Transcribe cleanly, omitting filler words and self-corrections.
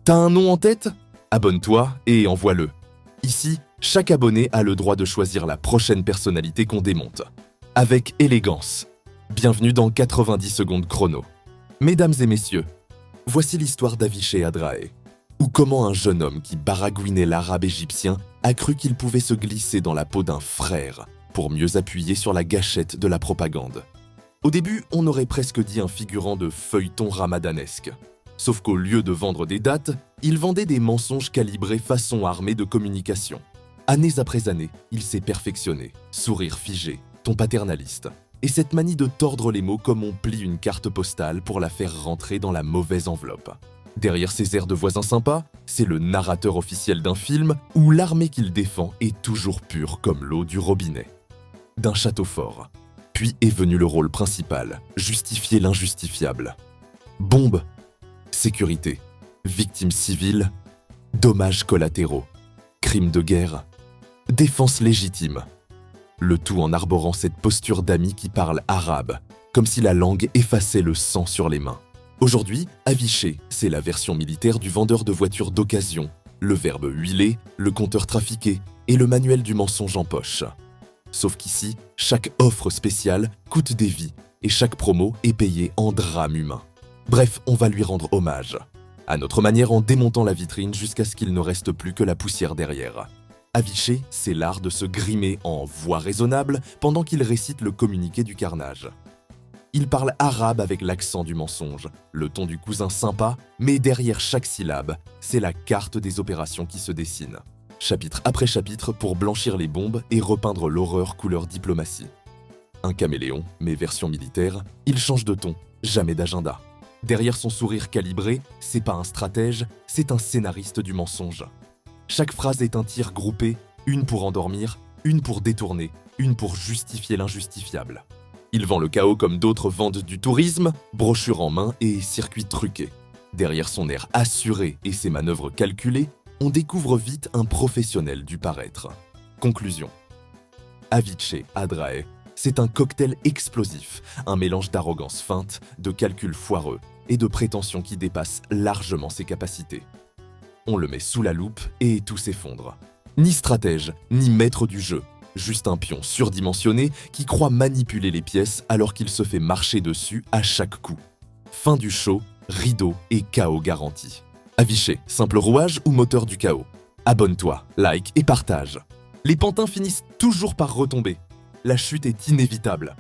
T'as un nom en tête? Abonne-toi et envoie-le. Ici, chaque abonné a le droit de choisir la prochaine personnalité qu'on démonte. Avec élégance. Bienvenue dans 90 secondes chrono. Mesdames et messieurs, voici l'histoire d'Aviché Adrae, ou comment un jeune homme qui baragouinait l'arabe égyptien a cru qu'il pouvait se glisser dans la peau d'un frère pour mieux appuyer sur la gâchette de la propagande. Au début, on aurait presque dit un figurant de feuilleton ramadanesque. Sauf qu'au lieu de vendre des dates, il vendait des mensonges calibrés façon armée de communication. Années après années, il s'est perfectionné, sourire figé, ton paternaliste. Et cette manie de tordre les mots comme on plie une carte postale pour la faire rentrer dans la mauvaise enveloppe. Derrière ses airs de voisin sympa, c'est le narrateur officiel d'un film où l'armée qu'il défend est toujours pure comme l'eau du robinet. D'un château fort. Puis est venu le rôle principal, justifier l'injustifiable. Bombe, sécurité, victimes civiles, dommages collatéraux, crimes de guerre, défense légitime. Le tout en arborant cette posture d'ami qui parle arabe, comme si la langue effaçait le sang sur les mains. Aujourd'hui, Aviché, c'est la version militaire du vendeur de voitures d'occasion, le verbe huiler, le compteur trafiqué et le manuel du mensonge en poche. Sauf qu'ici, chaque offre spéciale coûte des vies et chaque promo est payée en drame humain. Bref, on va lui rendre hommage. À notre manière en démontant la vitrine jusqu'à ce qu'il ne reste plus que la poussière derrière. Aviché, c'est l'art de se grimer en voix raisonnable pendant qu'il récite le communiqué du carnage. Il parle arabe avec l'accent du mensonge, le ton du cousin sympa, mais derrière chaque syllabe, c'est la carte des opérations qui se dessine. Chapitre après chapitre pour blanchir les bombes et repeindre l'horreur couleur diplomatie. Un caméléon, mais version militaire, il change de ton, jamais d'agenda. Derrière son sourire calibré, c'est pas un stratège, c'est un scénariste du mensonge. Chaque phrase est un tir groupé, une pour endormir, une pour détourner, une pour justifier l'injustifiable. Il vend le chaos comme d'autres vendent du tourisme, brochure en main et circuit truqué. Derrière son air assuré et ses manœuvres calculées, on découvre vite un professionnel du paraître. Conclusion. Aviché Adrae, c'est un cocktail explosif, un mélange d'arrogance feinte, de calculs foireux et de prétentions qui dépassent largement ses capacités. On le met sous la loupe et tout s'effondre. Ni stratège, ni maître du jeu, juste un pion surdimensionné qui croit manipuler les pièces alors qu'il se fait marcher dessus à chaque coup. Fin du show, rideau et chaos garanti. Aviché, simple rouage ou moteur du chaos? Abonne-toi, like et partage. Les pantins finissent toujours par retomber. La chute est inévitable.